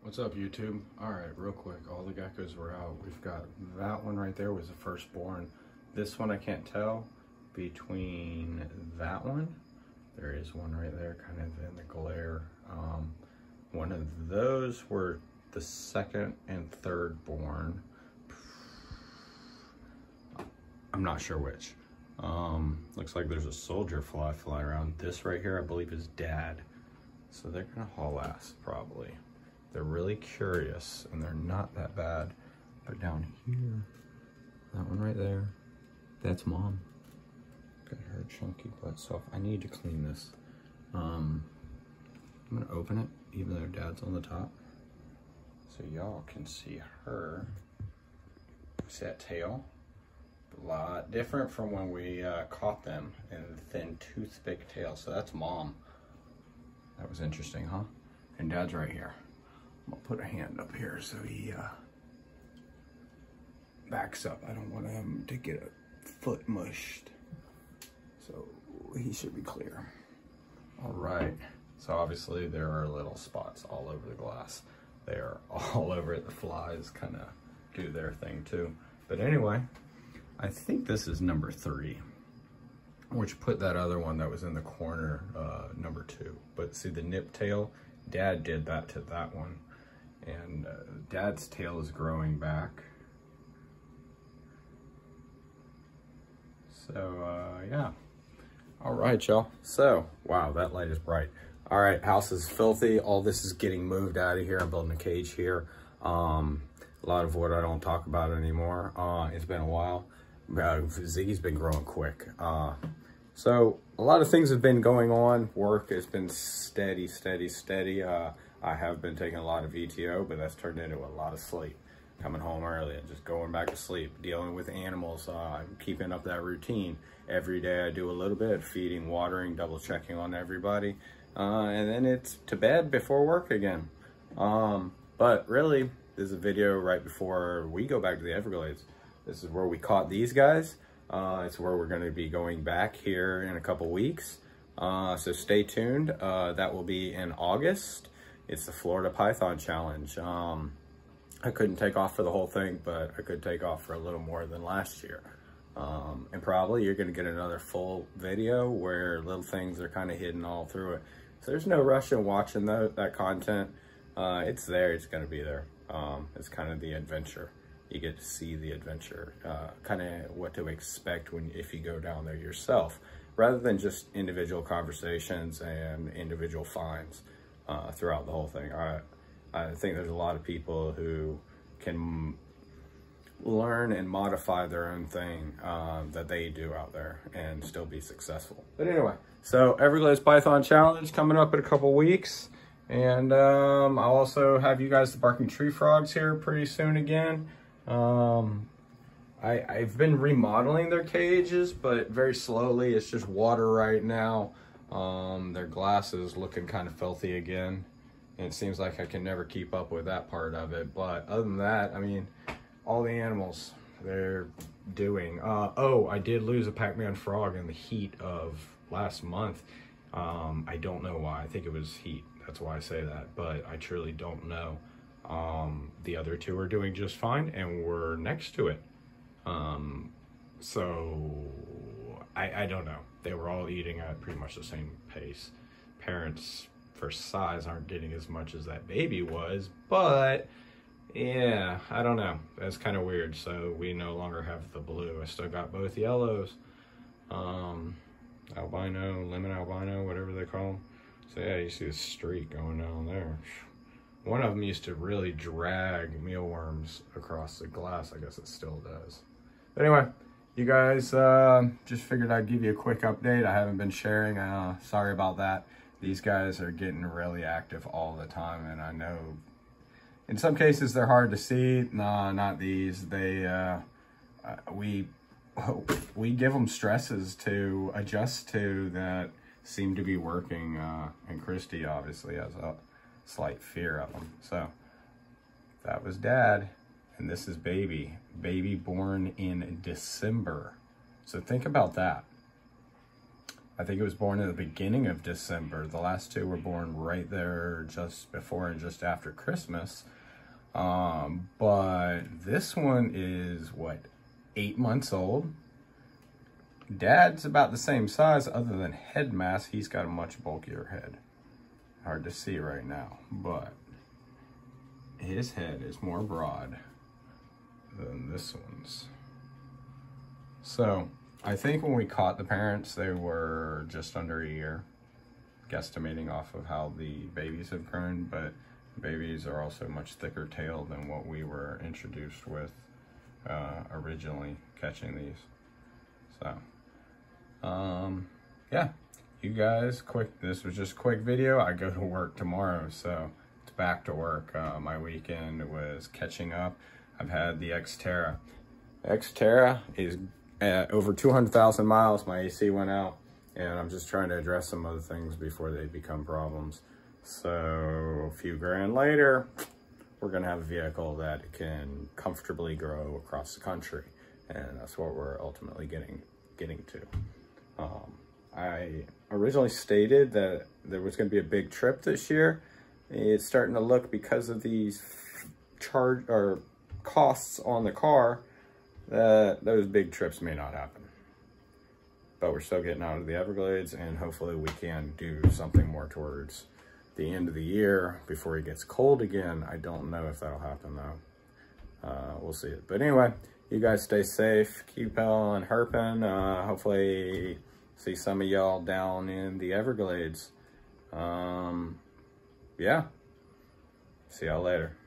What's up, YouTube? All right, real quick, all the geckos were out. We've got that one right there was the firstborn. This one I can't tell between that one. There is one right there, kind of in the glare. One of those were the second and third born. I'm not sure which. Looks like there's a soldier fly flying around. This right here, I believe, is dad. So they're gonna haul ass, probably. They're really curious, and they're not that bad. But down here, that one right there, that's mom. Got her chunky butt. So I need to clean this. I'm gonna open it, even though dad's on the top, so y'all can see her. See that tail? A lot different from when we caught them, and the thin toothpick tail. So that's mom. That was interesting, huh? And dad's right here. I'll put a hand up here so he backs up. I don't want him to get a foot mushed. So he should be clear. All right. So obviously there are little spots all over the glass. They are all over it. The flies kind of do their thing too. But anyway, I think this is number 3, which put that other one that was in the corner number 2. But see the nip tail? Dad did that to that one. And dad's tail is growing back. So yeah. All right, y'all. So, wow, that light is bright. All right, house is filthy. All this is getting moved out of here. I'm building a cage here. A lot of what I don't talk about anymore. It's been a while. Ziggy's been growing quick. So a lot of things have been going on. Work has been steady. I have been taking a lot of VTO, but that's turned into a lot of sleep. Coming home early and just going back to sleep, dealing with animals. I'm keeping up that routine. Every day I do a little bit, feeding, watering, double checking on everybody. And then it's to bed before work again. But really, this is a video right before we go back to the Everglades. This is where we caught these guys. It's where we're gonna be going back here in a couple weeks. So stay tuned. That will be in August. It's the Florida Python Challenge. I couldn't take off for the whole thing, but I could take off for a little more than last year. And probably you're gonna get another full video where little things are kind of hidden all through it. So there's no rush in watching that content. It's there, it's gonna be there. It's kind of the adventure. You get to see the adventure, kind of what to expect if you go down there yourself, rather than just individual conversations and individual finds throughout the whole thing. I think there's a lot of people who can learn and modify their own thing that they do out there and still be successful. But anyway, so Everglades Python Challenge coming up in a couple weeks. And I'll also have you guys the barking tree frogs here pretty soon again. I've been remodeling their cages, but very slowly. It's just water right now. Their glass is looking kind of filthy again. And it seems like I can never keep up with that part of it. But other than that, I mean, all the animals they're doing. Oh, I did lose a Pac-Man frog in the heat of last month. I don't know why. I think it was heat. That's why I say that, but I truly don't know. The other 2 are doing just fine, and we're next to it. So I don't know. They were all eating at pretty much the same pace. Parents for size aren't getting as much as that baby was, but yeah, I don't know. That's kind of weird. So we no longer have the blue. I still got both yellows. Albino, lemon albino, whatever they call them. So yeah, you see the streak going down there. One of them used to really drag mealworms across the glass. I guess it still does. But anyway, you guys, just figured I'd give you a quick update. I haven't been sharing. Sorry about that. These guys are getting really active all the time, and I know in some cases they're hard to see. No, not these. We give them stresses to adjust to that seem to be working, and Christy obviously has a slight fear of them. So that was dad, and this is baby born in December. So think about that. I think it was born in the beginning of December. The last two were born right there just before and just after Christmas. But this one is, what, 8 months old? Dad's about the same size other than head mass. He's got a much bulkier head. Hard to see right now, but his head is more broad than this one's. So I think when we caught the parents, they were just under a year, guesstimating off of how the babies have grown, but the babies are also much thicker tailed than what we were introduced with originally catching these. So, yeah, you guys, this was just a quick video. I go to work tomorrow, so it's back to work. My weekend was catching up. I've had the Xterra. Xterra is at over 200,000 miles. My AC went out, and I'm just trying to address some other things before they become problems. So a few grand later, we're gonna have a vehicle that can comfortably grow across the country, and that's what we're ultimately getting to. I originally stated that there was going to be a big trip this year. It's starting to look, because of these costs on the car, that those big trips may not happen. But we're still getting out of the Everglades, and hopefully we can do something more towards the end of the year before it gets cold again. I don't know if that'll happen though. We'll see it. But anyway, you guys stay safe, keep on herping. Hopefully see some of y'all down in the Everglades. Yeah, see y'all later.